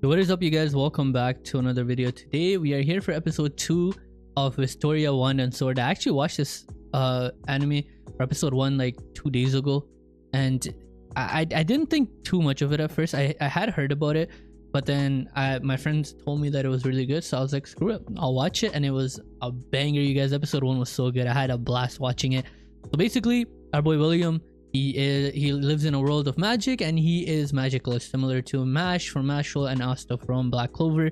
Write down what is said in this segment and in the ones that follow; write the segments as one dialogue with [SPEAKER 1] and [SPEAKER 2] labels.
[SPEAKER 1] What is up, you guys? Welcome back to another video. Today we are here for episode 2 of Wistoria 1 and Sword. I actually watched this anime or episode 1 like 2 days ago, and I didn't think too much of it at first. I had heard about it, but then my friends told me that it was really good, so I was like, screw it, I'll watch it. And it was a banger, you guys. Episode 1 was so good. I had a blast watching it. So basically, our boy William, he lives in a world of magic, and he is magicalist, similar to Mash from Mashal and Asta from Black Clover.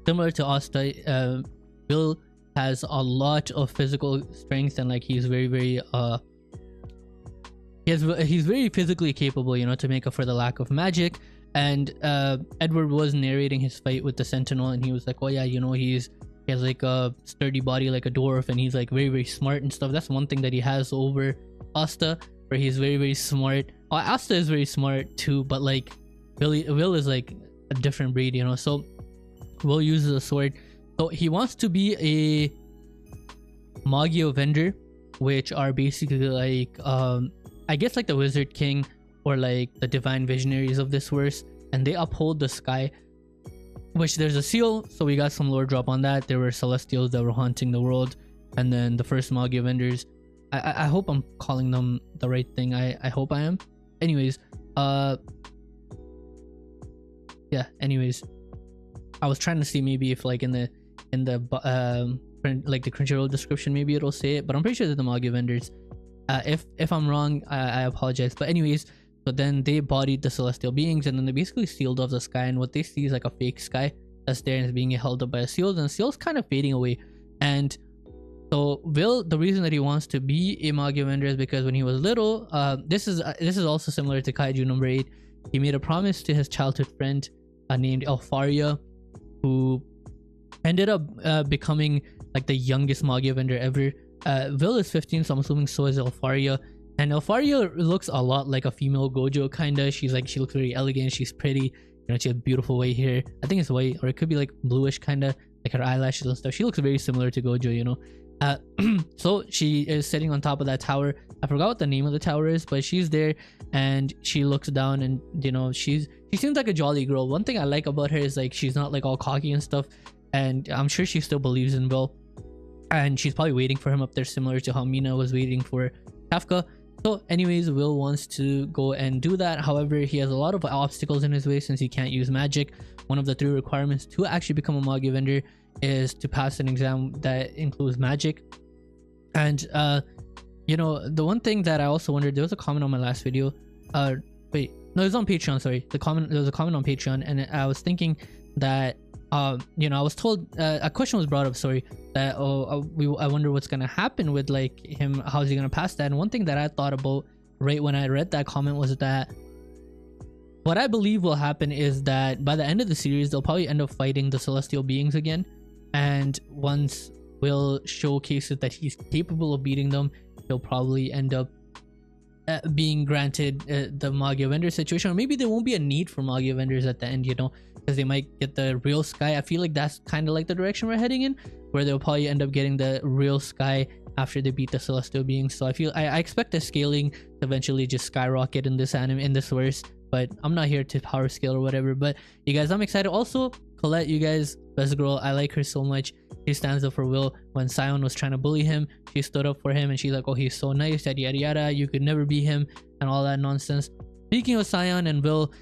[SPEAKER 1] Similar to Asta, Bill has a lot of physical strength, and like he's very he's very physically capable, you know, to make up for the lack of magic. And Edward was narrating his fight with the Sentinel, and he was like, oh yeah, you know, he has like a sturdy body like a dwarf, and he's like very smart and stuff. That's one thing that he has over Asta, where he's very smart. Asta is very smart too, but like Will is like a different breed, you know. So Will uses a sword. So he wants to be a Magio vendor, which are basically like I guess like the Wizard King or like the divine visionaries of this verse, and they uphold the sky, which there's a seal. So we got some lore drop on that. There were celestials that were haunting the world, and then the first Magio vendors. I hope I'm calling them the right thing. I hope I am. Anyways, yeah, anyways, I was trying to see maybe if like in the like the Crunchyroll description maybe it'll say it, but I'm pretty sure they're the Magio vendors. If I'm wrong, I apologize. But anyways, so then they bodied the celestial beings, and then they basically sealed off the sky, and what they see is like a fake sky that's there and is being held up by a seal, and the seal's kind of fading away. And so Will, the reason that he wants to be a Magio vendor is because when he was little, this is also similar to Kaiju number 8. He made a promise to his childhood friend named Elfaria, who ended up becoming like the youngest Magio vendor ever. Will is 15, so I'm assuming so is Elfaria. And Elfaria looks a lot like a female Gojo, kinda. She looks very elegant. She's pretty. You know, she has beautiful white hair. I think it's white, or it could be like bluish, kinda, like her eyelashes and stuff. She looks very similar to Gojo, you know. So she is sitting on top of that tower. I forgot what the name of the tower is, but she's there, and she looks down, and you know, she seems like a jolly girl. One thing I like about her is like she's not like all cocky and stuff, and I'm sure she still believes in Will, and she's probably waiting for him up there, similar to how Mina was waiting for Kafka. So anyways, Will wants to go and do that. However, he has a lot of obstacles in his way since he can't use magic. One of the 3 requirements to actually become a Magio vendor is to pass an exam that includes magic. And you know, the one thing that I also wondered, there was a comment on my last video, wait, no, it was on Patreon, sorry. There was a comment on Patreon, and I was thinking that you know, I was told a question was brought up, sorry, that I wonder what's gonna happen with like him, how's he gonna pass that. And one thing that I thought about right when I read that comment was that what I believe will happen is that by the end of the series, they'll probably end up fighting the celestial beings again, and once Will showcases that he's capable of beating them, he'll probably end up being granted the Magio vendor situation. Or maybe there won't be a need for Magio vendors at the end, you know, because they might get the real sky. I feel like that's kind of like the direction we're heading in, where they'll probably end up getting the real sky after they beat the celestial beings. So I expect the scaling to eventually just skyrocket in this anime, in this verse, but I'm not here to power scale or whatever. But you guys, I'm excited. Also, Colette, you guys, best girl, I like her so much. She stands up for Will. When Sion was trying to bully him, she stood up for him, and she's like, oh, he's so nice, yada yada yada, you could never be him, and all that nonsense. Speaking of Sion and Will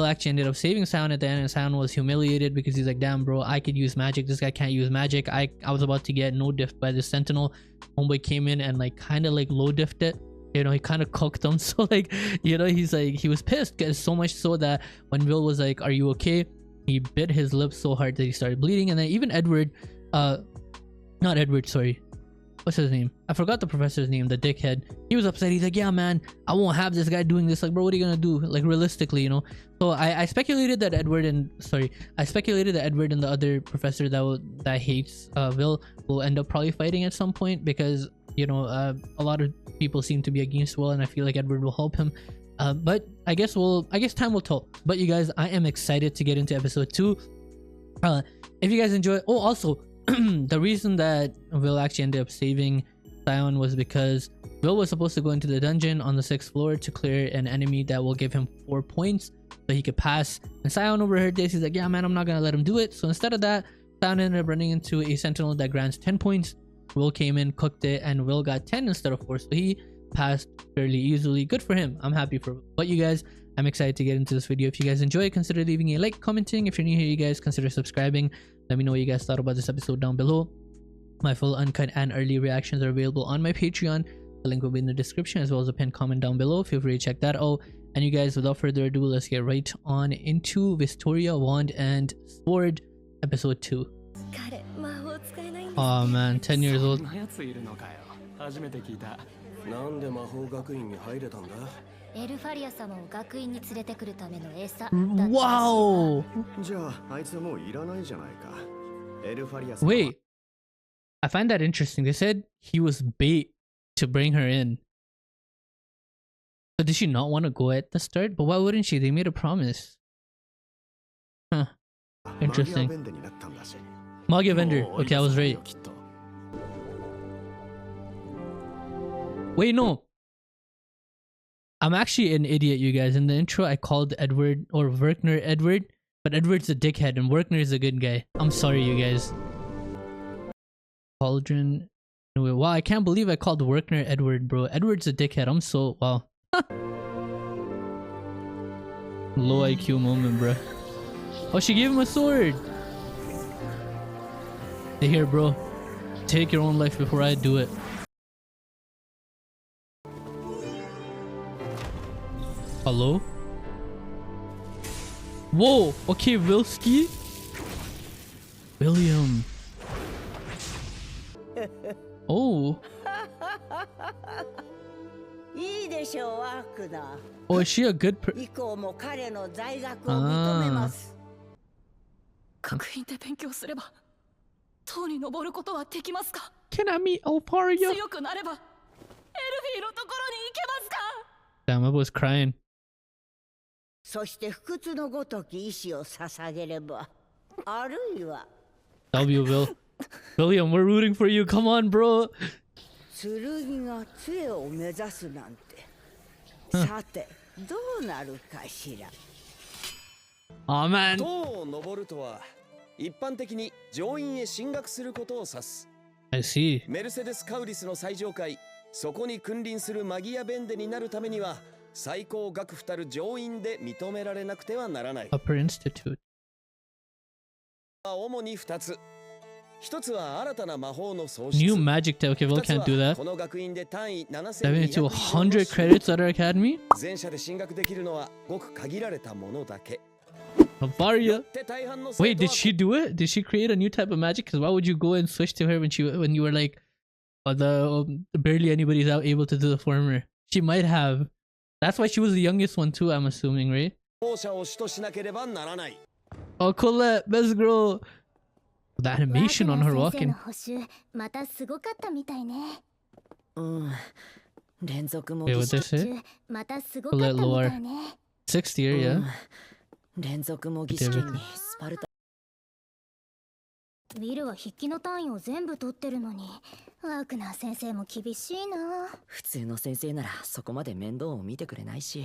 [SPEAKER 1] actually ended up saving Sion at the end, and Sion was humiliated because he's like, damn bro, I could use magic, this guy can't use magic. I was about to get no diffed by the Sentinel. Homeboy came in and like kind of like low diffed it, you know, he kind of cooked them. So like, you know, he's like, he was pissed, so much so that when Will was like, are you okay, he bit his lips so hard that he started bleeding. And then even Edward, not Edward, sorry, what's his name, I forgot the professor's name, the dickhead, he was upset. He's like, yeah man, I won't have this guy doing this. Like, bro, what are you gonna do, like realistically, you know? So I speculated that Edward and the other professor that hates Will end up probably fighting at some point, because you know, a lot of people seem to be against Will, and I feel like Edward will help him. But I guess time will tell. But you guys, I am excited to get into episode 2. If you guys enjoy, oh, also the reason that Will actually ended up saving Sion was because Will was supposed to go into the dungeon on the 6th floor to clear an enemy that will give him 4 points so he could pass. And Sion overheard this. He's like, yeah, man, I'm not gonna let him do it. So instead of that, Sion ended up running into a sentinel that grants 10 points. Will came in, cooked it, and Will got 10 instead of 4. So he passed fairly easily. Good for him. I'm happy for Will. But you guys, I'm excited to get into this video. If you guys enjoy it, consider leaving a like, commenting. If you're new here, you guys consider subscribing. Let me know what you guys thought about this episode down below. My full uncut and early reactions are available on my Patreon. The link will be in the description as well as a pinned comment down below. Feel free to check that out. And you guys, without further ado, let's get right on into Wistoria, Wand and Sword episode 2. Oh man, 10 years old. Wow! Wait, I find that interesting. They said he was bait to bring her in. So did she not want to go at the start? But why wouldn't she? They made a promise. Huh. Interesting. Magia vendor. Okay, I was right. Wait, no. I'm actually an idiot, you guys. In the intro, I called Edward or Werkner Edward, but Edward's a dickhead and Werkner is a good guy. I'm sorry, you guys. Cauldron. Wow, I can't believe I called Werkner Edward, bro. Edward's a dickhead. I'm so... Wow. Low IQ moment, bro. Oh, she gave him a sword. Hey, here, bro. Take your own life before I do it. Hello? Whoa! Okay, Wilski? William. Oh. Oh, is she a good Ah. Can I meet Alparia? Damn, I was crying. W, Will. William, we're rooting for you. Come on, bro. Oh man. 登るとは一般的に上院へ進学することを指す。I see. メルセデス・カウリスの最上階、そこに君臨するマギアベンデになるためには最高学府たる上院で認められなくてはならない。Upper Institute. 主に2つ。New magic tech. Okay, Will can't do that. 100 credits at our academy? Avaria. Wait, did she do it? Did she create a new type of magic? Because why would you go and switch to her when you were like barely anybody's out able to do the former? She might have. That's why she was the youngest one too, I'm assuming, right? Oh, Colette, best girl. The animation on her walking. Wait, what they say? Colette lore. 6th year, yeah. David. ウィルは筆記の単位を全部取ってるのに、ワークナー先生も厳しいな。普通の先生ならそこまで面倒を見てくれないし。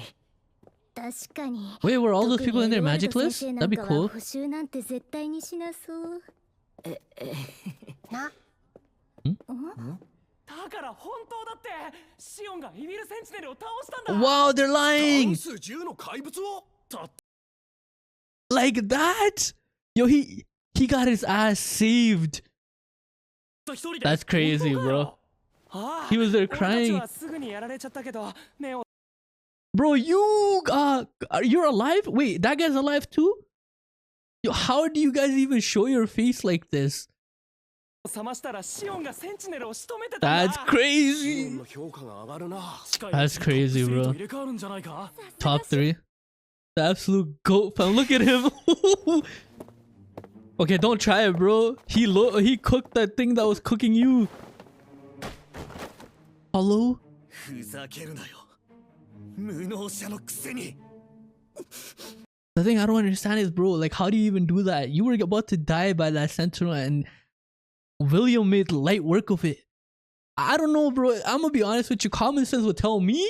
[SPEAKER 1] 確かに。Wait, were all those people in their magic list? That'd be cool. 補習なんて絶対にしなそう。な。だから本当だって、シオンがイビルセンチネルを倒したんだ。Wow, they're lying. 数10の怪物を。Like that? Yo, he got his ass saved. That's crazy, bro. He was there crying. Bro, you're alive? Wait, that guy's alive too? Yo, how do you guys even show your face like this? That's crazy. That's crazy, bro. Top 3. The absolute goat fam. Look at him. Okay, don't try it, bro. He cooked that thing that was cooking you. Hello? The thing I don't understand is, bro, like, how do you even do that? You were about to die by that sentinel and William made light work of it. I don't know, bro. I'm gonna be honest with you. Common sense would tell me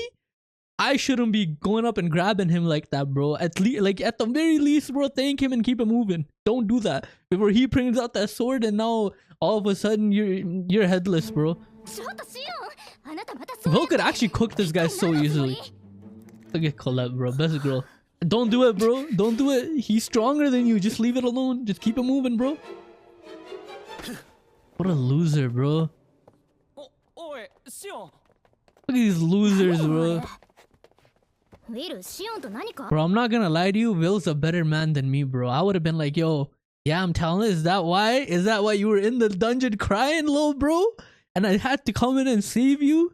[SPEAKER 1] I shouldn't be going up and grabbing him like that, bro. At least, like at the very least, bro, thank him and keep it moving. Don't do that before he brings out that sword and now all of a sudden you're headless, bro. Will could actually cook this guy so easily. Look at Colette, bro. Best girl. Don't do it, bro. Don't do it. He's stronger than you. Just leave it alone. Just keep it moving, bro. What a loser, bro. Look at these losers, bro. Bro, I'm not gonna lie to you. Will's a better man than me, bro. I would have been like, yo, yeah, I'm telling you, is that why? Is that why you were in the dungeon crying, little bro? And I had to come in and save you?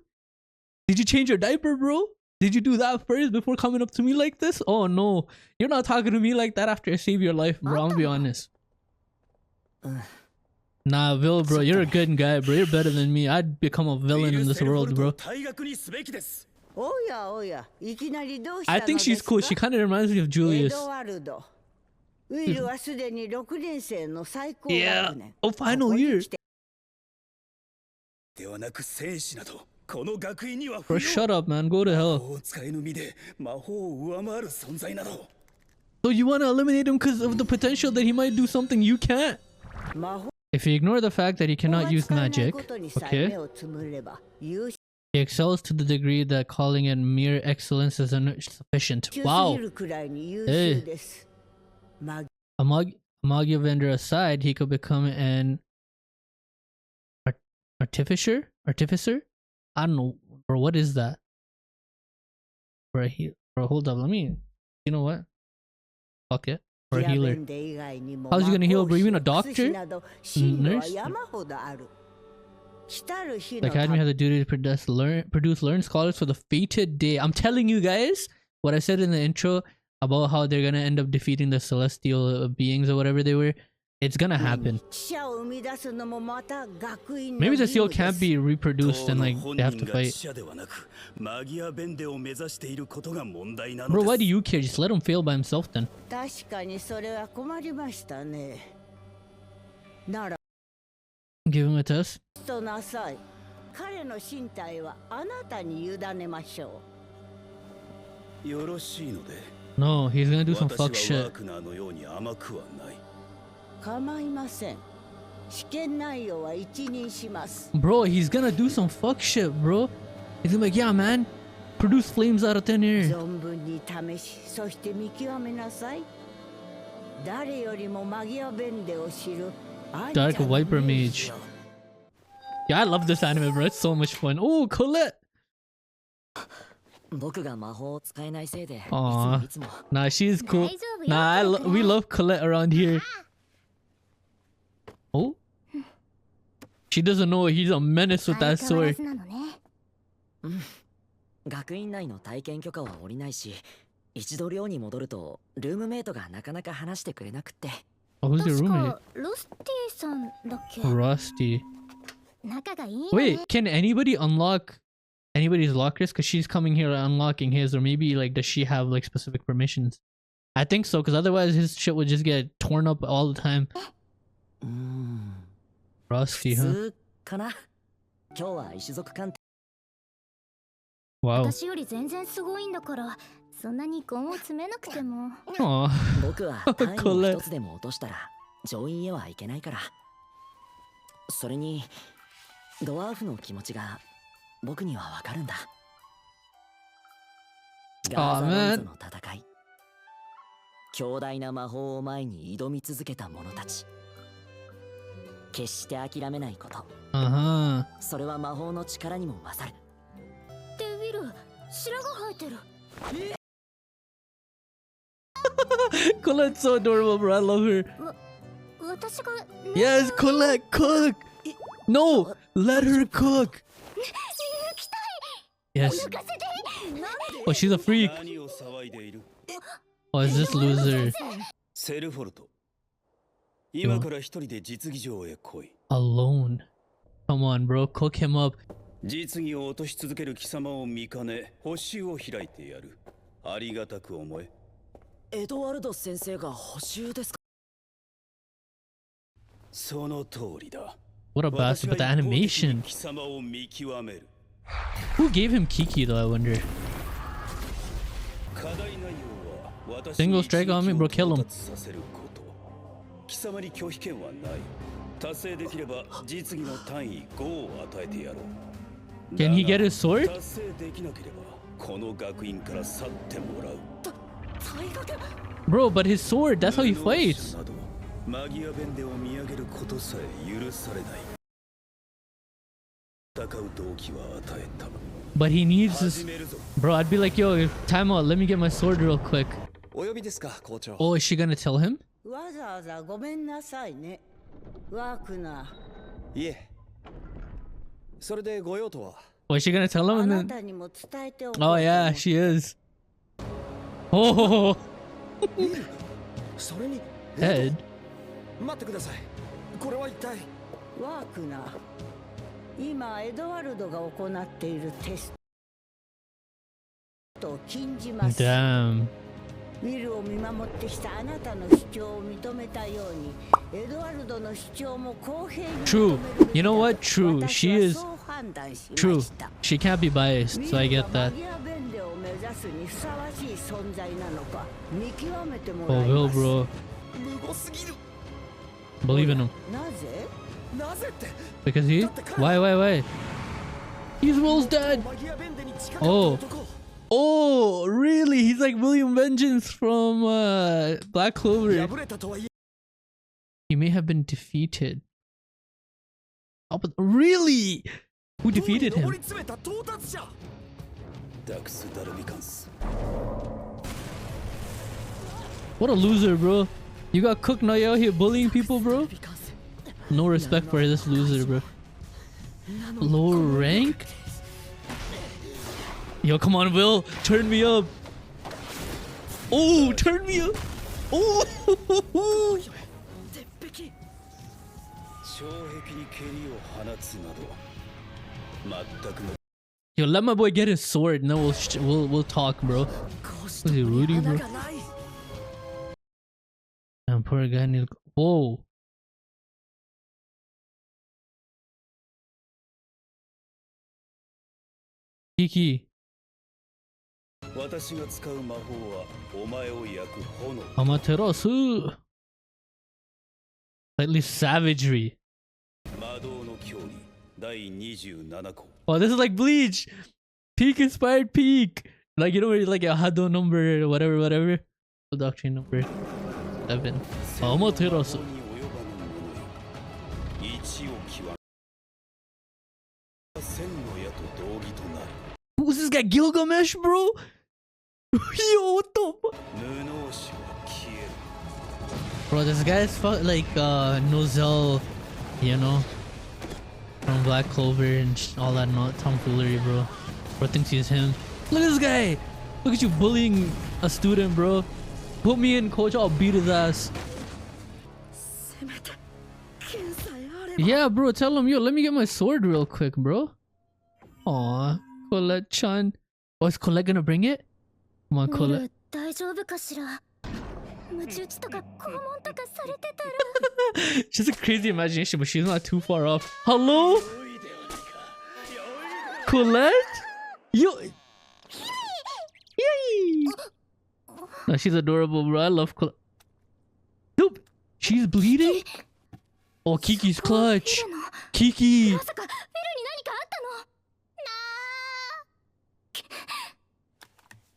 [SPEAKER 1] Did you change your diaper, bro? Did you do that first before coming up to me like this? Oh no, you're not talking to me like that after I save your life, bro. I'm gonna be honest. Nah, Will, bro, you're a good guy, bro. You're better than me. I'd become a villain in this world, bro. I think she's cool. She kind of reminds me of Julius. Yeah. Oh, final year. Bro, shut up, man. Go to hell. So you want to eliminate him because of the potential that he might do something you can't? If you ignore the fact that he cannot use magic, okay? He excels to the degree that calling it mere excellence is insufficient. Wow. Hey. A Magya vendor aside, he could become an artificer? I don't know. Bro, what is that? Bro, hold up. Let me... You know what? Fuck it. Or a healer. How's he gonna heal, bro? You mean a doctor? Nurse? The academy has a duty to produce learned scholars for the fated day. I'm telling you guys what I said in the intro about how they're gonna end up defeating the celestial beings or whatever they were. It's gonna happen. Maybe the seal can't be reproduced and like they have to fight. Bro, why do you care? Just let him fail by himself then. Give him a test. No, he's gonna do some fuck shit. Bro, he's gonna do some fuck shit, bro. He's gonna be like, yeah, man, produce flames out of thin air. Dark Viper Mage. Yeah, I love this anime, bro. It's so much fun. Oh, Colette. Aw, nah, she's cool. Nah, we love Colette around here. Oh, she doesn't know he's a menace with that sword. Oh, who's your roommate? Rusty. Wait, can anybody unlock anybody's lockers? Because she's coming here unlocking his, or maybe like does she have like specific permissions? I think so, because otherwise his shit would just get torn up all the time. Rusty, huh? Wow. Aww. Colette. Aw, man.
[SPEAKER 2] 強大な魔法を前に挑み続けた者たち。決して諦めないこと。それは魔法の力にも勝る。デビル、白が生えてる。
[SPEAKER 1] Colette's so adorable, bro. I love her. Yes, Colette, cook. No, let her cook. Yes. Oh, she's a freak. Oh, is this loser? Alone. Come on, bro. Cook him up.
[SPEAKER 3] 実技を落とし続ける貴様を見かね、補習を開いてやる。ありがたく思え。
[SPEAKER 2] エドワルド先生が補習ですか？
[SPEAKER 3] その通りだ。
[SPEAKER 1] What a bastard, but the animation. Who gave him Kiki though, I wonder? Single strike on me, bro, kill him. Can he get his sword? Bro, but his sword, that's how he fights. But he needs this. Bro, I'd be like, yo, time out, let me get my sword real quick. Oh, is she gonna tell him? Oh, is she gonna tell him? And then... Oh yeah, she is. Oh, head.
[SPEAKER 2] 今エドワルドが行っているテストを禁じます。
[SPEAKER 1] Damn.
[SPEAKER 2] ウィルを見守ってきたあなたの主張を認めたように、エドワルドの主張も公平に認めるべきだと。True. You know what? True. She is true. She can't be biased, so I get that. Oh, Will, bro. Believe in him. Because he? Why? He's Will's dad. Oh. Oh, really? He's like William Vengeance from Black Clover. He may have been defeated. Oh, but really? Who defeated him? What a loser, bro. You got cooked, now you're out here bullying people, bro? No respect for this loser, bro. Lower rank? Yo, come on, Will. Turn me up. Oh, turn me up. Oh. Yo, let my boy get his sword and then we'll talk, bro. Was he Rudy, bro? Damn, poor guy needs... Whoa. Kiki. Amaterasu. Slightly savagery. Oh, this is like Bleach. Peak inspired peak. Like, you know, like a Hado number, whatever. Doctrine number 7. Amaterasu. Who's this guy, Gilgamesh, bro? Yo, what the fuck? Bro, this guy's like Nozel, you know, from Black Clover and all that tomfoolery, bro. Bro thinks he's him. Look at this guy. Look at you bullying a student, bro. Put me in, coach. I'll beat his ass. Yeah, bro. Tell him, yo, let me get my sword real quick, bro. Aw, Colette-chan. Oh, is Colette gonna bring it? Come on, Colette. She has a crazy imagination, but she's not too far off. Hello? Colette? Yo. Yay! No, she's adorable, bro. I love Colette. Nope. She's bleeding? Oh, Kiki's clutch. Kiki.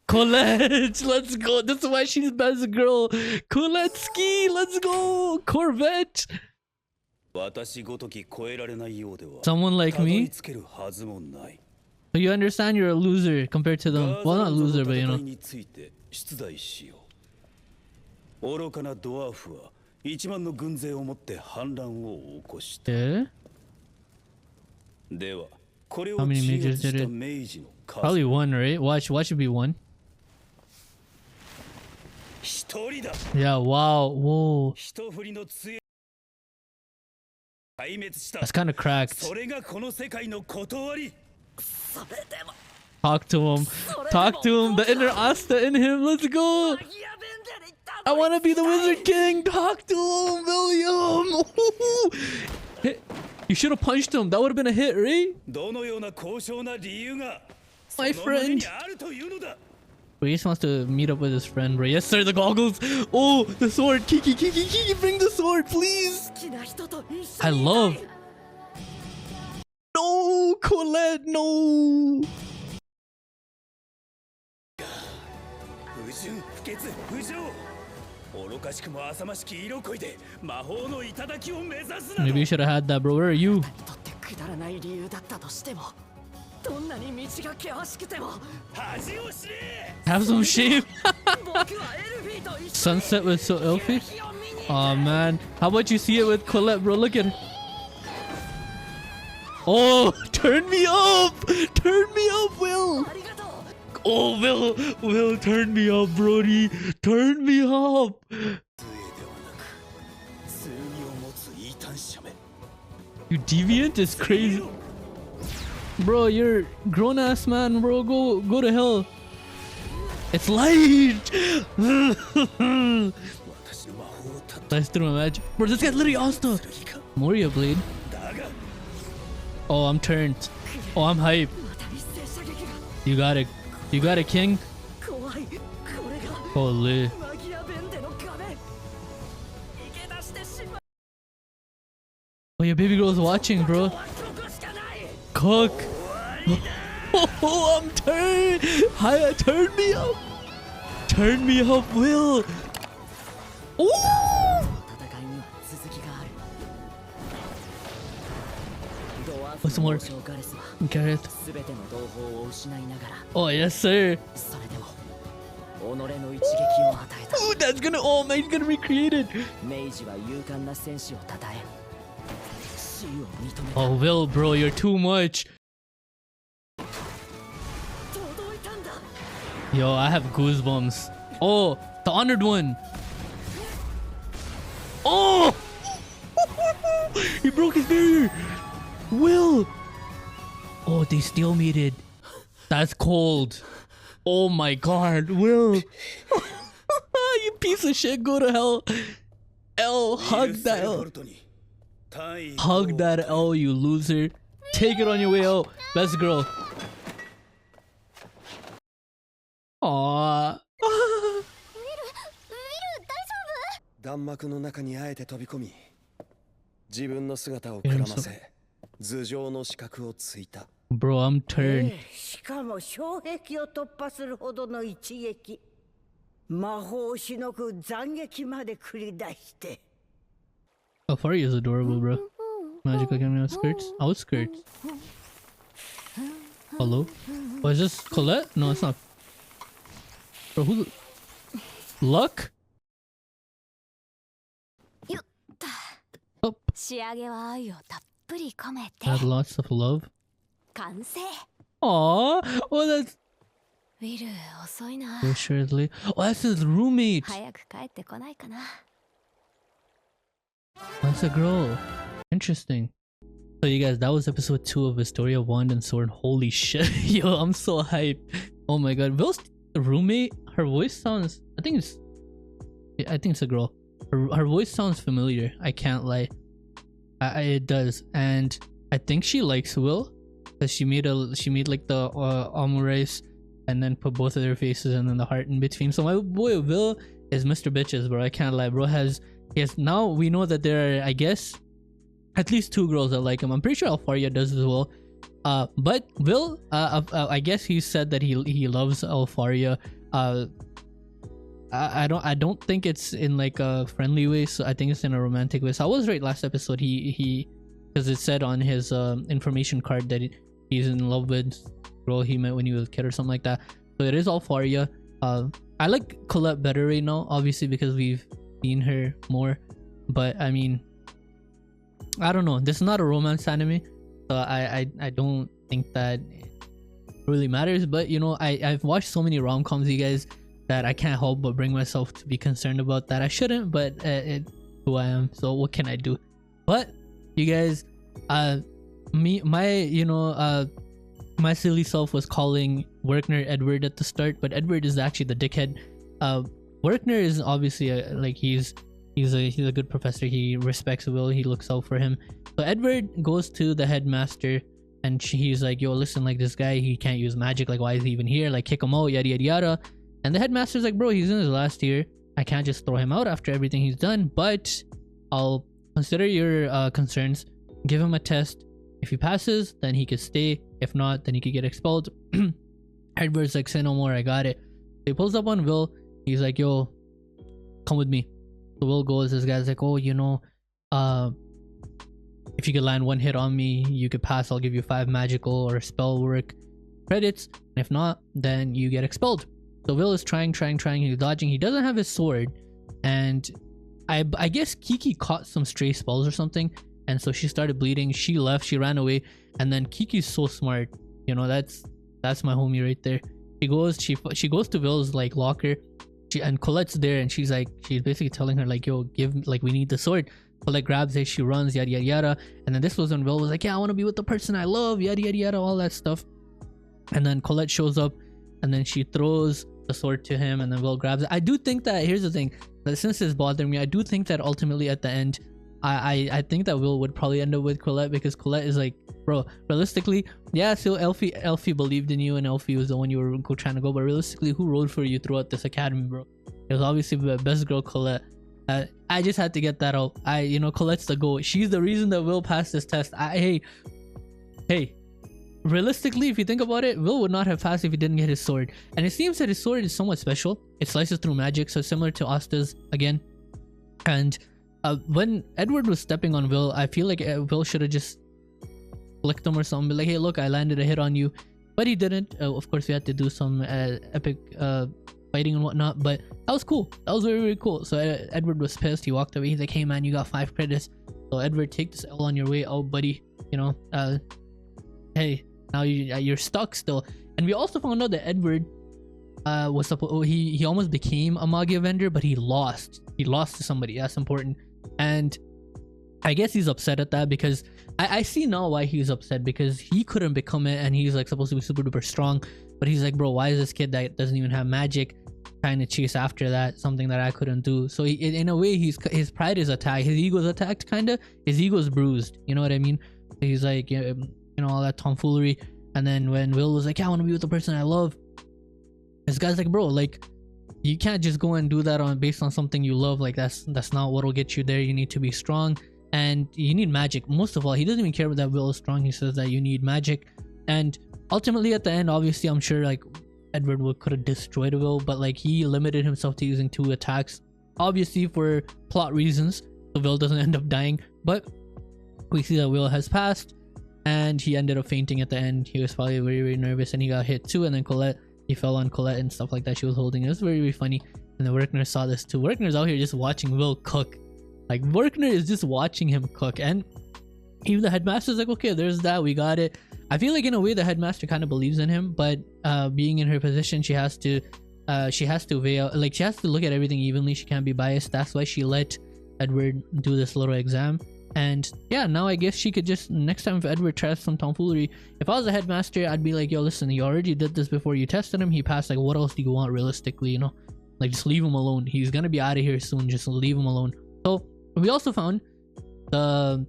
[SPEAKER 2] Colette, let's go. That's why she's best girl. Colette ski, let's go. Corvette. Someone like me. So you understand you're a loser compared to them. Well, not loser, but you know. Yeah? How many mages did it? Probably one, right? Watch should be one. Yeah, wow, whoa. That's kind of cracked. Talk to him. Talk to him. The inner Asta in him. Let's go. I want to be the Wizard King. Talk to him, William.
[SPEAKER 1] You should have punched him. That would have been a hit, right? My friend. Bro, he just wants to meet up with his friend, bro. Yes, sir, the goggles. Oh, the sword. Kiki, bring the sword, please. I love. No, Colette, no. Maybe you should have had that, bro. Where are you? Have some shame. Sunset was so elfy. Oh man, how about you see it with Colette, bro? Look at her. Oh, turn me up, Will. Oh, Will, turn me up, Brody. Turn me up. You deviant is crazy. Bro, you're grown ass man, bro. Go to hell. It's light. Nice through my magic. Bro, this guy's literally Asta. Moria Blade. Oh, I'm turned. Oh, I'm hype. You got it. You got it, King. Holy. Oh, your baby girl's watching, bro. Cook. Oh, I'm turned. Hi, turn me up. Turn me up, Will. Oh. What's some more? Gareth. Oh, yes, sir. Oh, that's gonna. Oh, man, he's gonna recreate it. Oh, Will, bro, you're too much. Yo, I have goosebumps. Oh, the honored one. Oh! He broke his barrier. Will. Oh, they still mated. That's cold. Oh my god, Will. You piece of shit, go to hell. L, hug that L. Hug that L, you loser. Take it on your way out. Best girl. Aww.
[SPEAKER 4] 弾幕の中にあえて飛び込み、自分の姿をくらませ、頭上の死角をついた。
[SPEAKER 1] Bro, I'm turned.
[SPEAKER 5] しかも障壁を突破するほどの一撃。魔法をしのぐ斬撃まで繰り出して。
[SPEAKER 1] Alfaria is adorable, bro. Magical cameo skirts. Outskirts. Hello? Oh, is this Colette? No, it's not. Bro, who? Luck? Oh. Has lots of love. Aww. Oh, that's. Assuredly. Oh, that's his roommate. That's a girl. Interesting. So you guys, that was episode 2 of Wistoria Wand and Sword. Holy shit. Yo, I'm so hyped. Oh my god. Will's roommate, her voice sounds, I think it's a girl. Her voice sounds familiar. I can't lie. It does. And I think she likes Will. Because she made like the omurice and then put both of their faces and then the heart in between. So my boy Will is Mr. Bitches, bro. I can't lie. Bro now we know that there are, I guess, at least 2 girls that like him. I'm pretty sure Alfaria does as well. But Will, I guess he said that he loves Alfaria. I don't think it's in like a friendly way, so I think it's in a romantic way. So I was right last episode. He because it said on his information card that he's in love with girl he met when he was a kid or something like that. So it is Alfaria. I like Colette better right now, obviously, because we've seen her more. But I mean, I don't know. This is not a romance anime, so I don't think that it really matters. But you know, I've watched so many rom-coms, you guys, that I can't help but bring myself to be concerned about that. I shouldn't, but it's who I am. So what can I do? But you guys, my silly self was calling Werkner Edward at the start, but Edward is actually the dickhead. Werkner is obviously like he's he's a good professor. He respects Will. He looks out for him. So Edward goes to the headmaster, and he's like, yo, listen, like, this guy, he can't use magic. Like, why is he even here? Like, kick him out, yada yada yada. And the headmaster's like, bro, he's in his last year. I can't just throw him out after everything he's done, but I'll consider your concerns. Give him a test. If he passes, then he could stay. If not, then he could get expelled. Edward's like, say no more, I got it. So he pulls up on Will. He's like, yo, come with me. So Will goes. This guy's like, oh, you know, if you could land one hit on me, you could pass. I'll give you 5 magical or spell work credits. And if not, then you get expelled. So Will is trying. He's dodging. He doesn't have his sword. And I guess Kiki caught some stray spells or something. And so she started bleeding. She left. She ran away. And then Kiki's so smart. You know, that's my homie right there. She goes to Will's like locker. And Colette's there, and she's basically telling her like, yo, we need the sword. Colette grabs it, she runs, yada yada yada. And then this was when Will was like, yeah, I want to be with the person I love, yada yada yada, all that stuff. And then Colette shows up, and then she throws the sword to him, and then Will grabs it. I do think that, here's the thing, that since it's bothering me, I do think that ultimately at the end, I think that Will would probably end up with Colette, because Colette is like, bro, realistically, yeah, so Elfie believed in you, and Elfie was the one you were trying to go, but realistically, who rode for you throughout this academy, bro? It was obviously the best girl, Colette. I just had to get that out. Colette's the GOAT. She's the reason that Will passed this test. Hey, realistically, if you think about it, Will would not have passed if he didn't get his sword. And it seems that his sword is somewhat special. It slices through magic, so similar to Asta's again. And when Edward was stepping on Will, I feel like Will should have just flicked him or something, be like, hey, look, I landed a hit on you. But he didn't. Of course, we had to do some epic fighting and whatnot, but that was cool. That was very, very cool. So Edward was pissed. He walked away. He's like, hey man, you got 5 credits. So Edward, take this L on your way out, buddy. You know, hey, now you're stuck still. And we also found out that Edward was supposed, he almost became a Magia vendor, but he lost to somebody. That's important. And I guess he's upset at that, because I see now why he's upset, because he couldn't become it, and he's like supposed to be super duper strong, but he's like, bro, why is this kid that doesn't even have magic trying to chase after that, something that I couldn't do? So in a way, his pride is attacked, his ego's attacked, kind of. His ego's bruised, you know what I mean? So he's like, you know, all that tomfoolery. And then when Will was like, yeah, I want to be with the person I love, this guy's like, bro, like, you can't just go and do that based on something you love. Like, that's not what'll get you there. You need to be strong, and you need magic. Most of all, he doesn't even care that Will is strong. He says that you need magic. And ultimately at the end, obviously, I'm sure like Edward could have destroyed Will, but like he limited himself to using 2 attacks, obviously for plot reasons, so Will doesn't end up dying. But we see that Will has passed, and he ended up fainting at the end. He was probably very, very nervous, and he got hit too. And then Colette, he fell on Colette and stuff like that. She was holding it. It was very, very funny. And the Werkner saw this too. Werkner's out here just watching Will cook. Like, Werkner is just watching him cook. And even the headmaster's like, okay, there's that, we got it. I feel like in a way the headmaster kind of believes in him, but being in her position, she has to weigh out, like, she has to look at everything evenly. She can't be biased. That's why she let Edward do this little exam. And yeah, now I guess she could just, next time if Edward tries some tomfoolery, if I was a headmaster, I'd be like, yo, listen, you already did this before you tested him. He passed. Like, what else do you want realistically, you know? Like, just leave him alone. He's gonna be out of here soon. Just leave him alone. So we also found the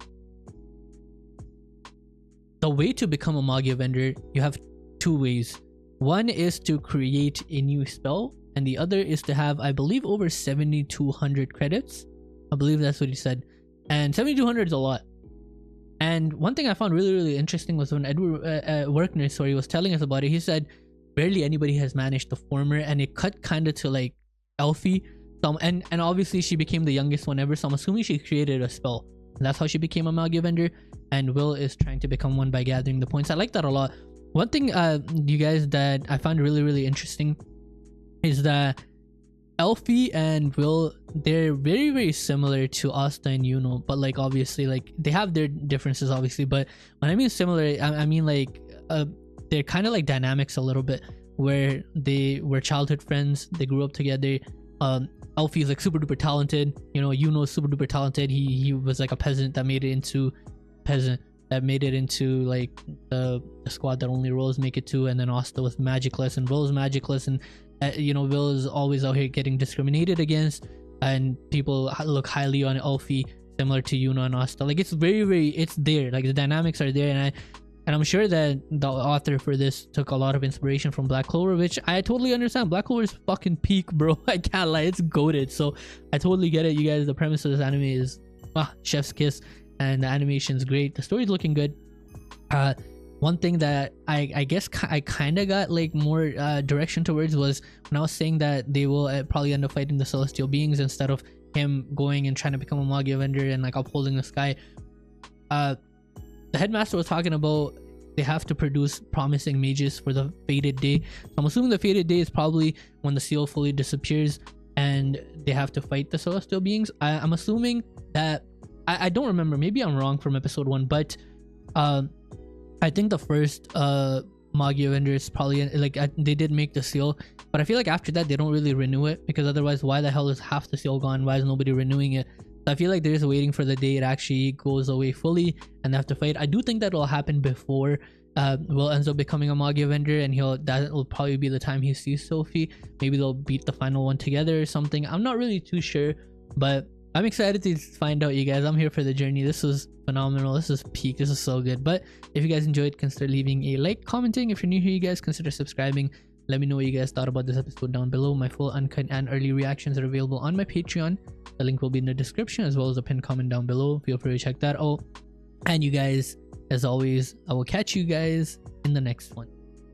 [SPEAKER 1] way to become a Magia vendor. You have 2 ways. One is to create a new spell, and the other is to have, I believe, over 7,200 credits. I believe that's what he said. And 7,200 is a lot. And one thing I found really, really interesting was when Edward Werkner, was telling us about it. He said barely anybody has managed to form her, and it cut kind of to like Elfie. And obviously she became the youngest one ever, so I'm assuming she created a spell. And that's how she became a Magia vendor. And Will is trying to become one by gathering the points. I like that a lot. One thing, you guys, that I found really, really interesting is that Elfie and Will, they're very, very similar to Asta and Yuno, but like obviously like they have their differences obviously, but when I mean similar, I mean like they're kind of like dynamics a little bit, where they were childhood friends, they grew up together. Elfie is like super duper talented, you know, Yuno's super duper talented. He was like a peasant that made it into like the squad that only Rose make it to. And then Asta was magicless, and Will's magicless, and you know, Will is always out here getting discriminated against. and people look highly on Elfie, similar to Yuna and Asta. Like it's very it's there. Like the dynamics are there, and I'm sure that the author for this took a lot of inspiration from Black Clover, which I totally understand. Black Clover is fucking peak, bro. I can't lie, it's goated. So I totally get it, you guys. The premise of this anime is chef's kiss, and the animation's great. The story's looking good. One thing that I guess I kind of got like more direction towards was when I was saying that they will probably end up fighting the celestial beings instead of him going and trying to become a Magi vendor and like upholding the sky. The headmaster was talking about they have to produce promising mages for the fated day. So I'm assuming the fated day is probably when the seal fully disappears and they have to fight the celestial beings. I'm assuming that I don't remember, maybe I'm wrong from episode 1, but I think the first Magi vendors probably like they did make the seal, but I feel like after that they don't really renew it, because otherwise why the hell is half the seal gone? Why is nobody renewing it? So I feel like they're just waiting for the day it actually goes away fully and they have to fight. I do think that will happen before Will ends up becoming a Magi vendor, and that will probably be the time he sees Sophie. Maybe they'll beat the final one together or something. I'm not really too sure, but I'm excited to find out, you guys. I'm here for the journey. This was phenomenal. This is peak. This is so good. But if you guys enjoyed, consider leaving a like, commenting. If you're new here, you guys, consider subscribing. Let me know what you guys thought about this episode down below. My full uncut and early reactions are available on my Patreon. The link will be in the description, as well as a pinned comment down below. Feel free to check that out. And you guys, as always, I will catch you guys in the next one.